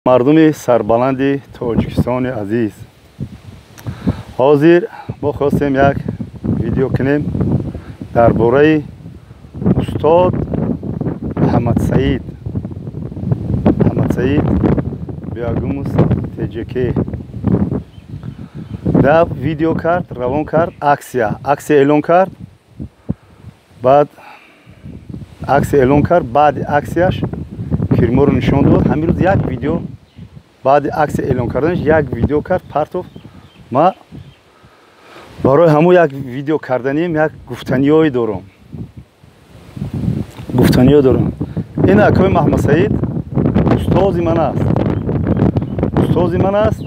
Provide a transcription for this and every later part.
مردم سربلند تاجیکستان عزیز، حاضر ما خواستیم یک ویدیو کنیم درباره استاد محمد سعید بیاگوموس تجکی. در ویدیو کرد، روان کرد، اکسیا اعلان کرد. بعد عکس اعلان کرد، بعد عکسش فیلم رو نشون داد. همین روز یک ویدیو بعد عکس اعلان کردنش یک ویدیو کرد پرتو. ما برای همون یک ویدیو کردنیم یک گفتنیایی دارم. این اکای محمد سعید استاد من است.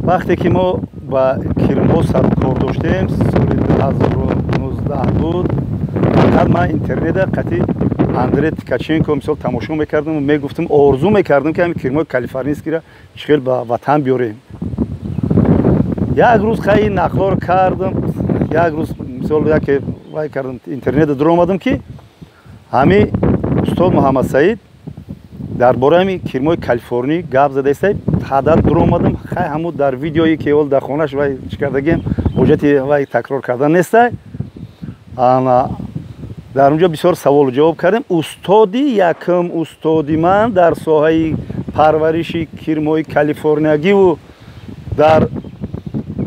وقتی که ما با کرمو سر و کار داشتیم سال 2019 بود، فقط من اینترنت قطعی اندری تکاچنکو مثال تماشا میکردم و میگفتم آرزو میکردم که همین کرمای کالیفرنیسکی را چخیل به وطن بیاریم. یک روز خیلی نقلار کردم، یک روز مثال یک وای کردم اینترنت در اومدم که همین استاد محمد سعید درباره همین کرمای کالیفرنی گپ زده است. حداقل در اومدم خیلی همون در ویدیویی که اول در خانه‌اش وای چیکاردگیم حاجت وای تکرار کردن نیست. انا در اونجا بسیار سوال و جواب کردم. یکم استادی من در ساحه پرورش کرمای کالیفرنیایی و در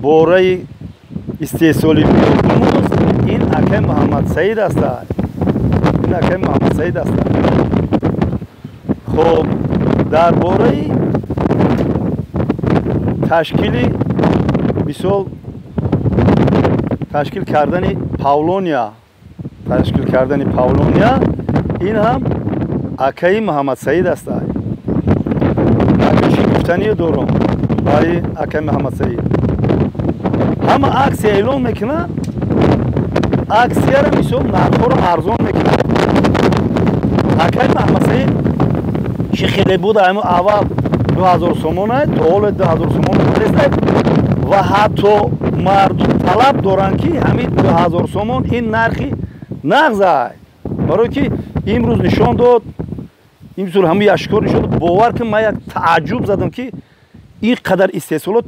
باره استحصال بیوگوموس این اکای محمد سعید است. خب در باره تشکیل کردن پاولونیا این هم اکای محمد سعید است. اگه چی گفتنی دارم برای اکای محمد سعید، همه عکس اعلان میکنه، عکسیه را مثل نرخ رو ارزان میکنه. اکای محمد سعید چی خیلی بود همون اول 2000 سومونه تا حال 2000 سومونه برسه و حتی مردم طلب دارن که همین 2000 سومون این نرخی نغزه. برای که امروز نشان داد، امروز همه اشکار نشان داد. باور که من یک تعجب زدم که این قدر استحصالات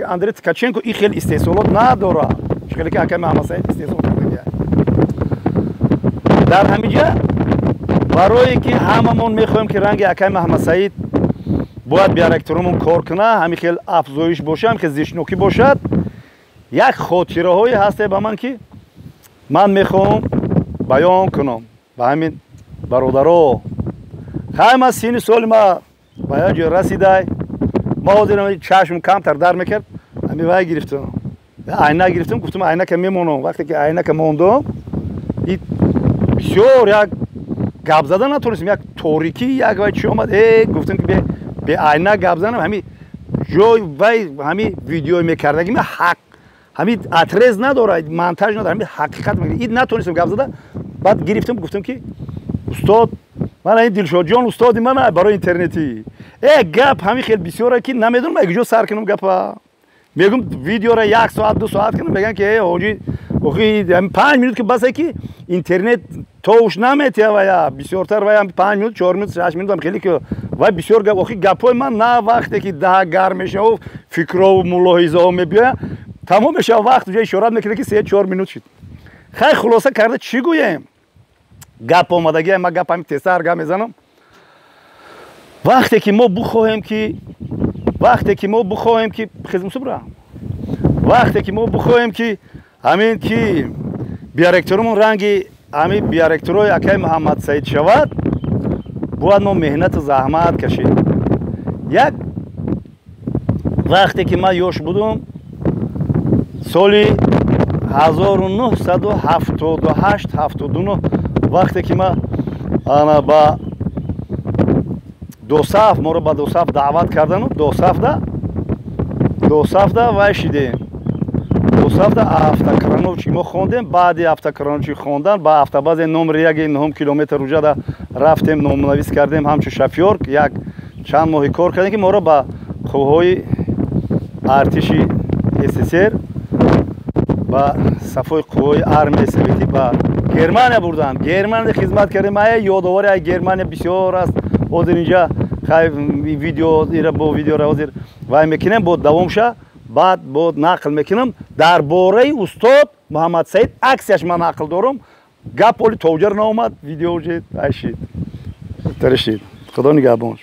اندری تکاچنکو این خیلی استحصالات نداره. خیلی که اکای محمد سعید استحصال کرده. در همینجا برای که هممون میخوایم که رنگ اکای محمد سعید باید بیارکترمون کار کنه، همین خیلی افزایش باشه، همین خیلی زشنوکی باشد. یک خاطره هایی هسته به من که من میخوام بیان کنم به همین برادرها. خیلی از سین سال ما به یک جای رسیده، ما حاضرم چشم کمتر در میکرد، همین وای گرفتم، عینک گرفتم، گفتم عینک میمونم. وقتی که عینک موندم بسیار یک گپ زدن نتونستم، یک تاریکی یک وای چی آمد، گفتم که به عینک گپ زدم، همین جای وای همین ویدیو میکردگی من حق همین اعتراض نداره، منتج نداره، همین حقیقت میگه. این نتونستم گپ زدم. بعد گرفتم گفتم که استاد من این دلشاد جان استاد من برای اینترنتی گپ همین خیلی بسیاره که نمیدونم یک جا سر کنم گپ. میگم ویدیو را 1 ساعت 2 ساعت کنم، میگن که حاجی اوکی 5 minut که بس که اینترنت توش نمیته و یا بسیارتر و 5 minut 4 minut 6 minut هم خیلی که و بسیار گپ اوکی گپای من نه وقتی که ده گرم میشه و فکر و ملاحظه ها میبینه تمام میشه، وقت جای اشارت میکنه که 3-4 minut شد. خیلی خلاصه کرده چی گویم؟ گپ آمدگی ما گپ همین تسر گپ میزنم. وقتی که ما بخواهیم که خدمت صبر، وقتی که ما بخواهیم که همین که بیارکترمون رنگی همین بیارکترای اکای محمد سعید شود، باید ما مهنت و زحمت کشید. یک وقتی که ما یوش بودم سالی 1978-79 وقتی که ما با دوصف ما رو با دوصف دعوت کردن، دوصف دا وای شدیم. دوصف دا автокрановчи ما خوندیم. بعد автокрановчи خوندن با автобаз номер 1 کیلومتر روجا دا رفتیم نامنویس کردیم همچون شفیور یک چند ماهی کار کردیم که ما رو با قوهای ارتشی СССР با صفای قوای ارمی سوویتی با گرمانیا بردم. گرمانیا خدمت کردیم. من یادآور گرمانیا بسیار است. ҳозир инҷа видео бо видеоро ҳозир вай мекунем бо давомша баъд бо нақл мекунам дар бораи устод Муҳаммад Саид аксияш ман нақл дорам гап оли тоҷар наомад видео ҷед айшид таришид худо нигаҳбон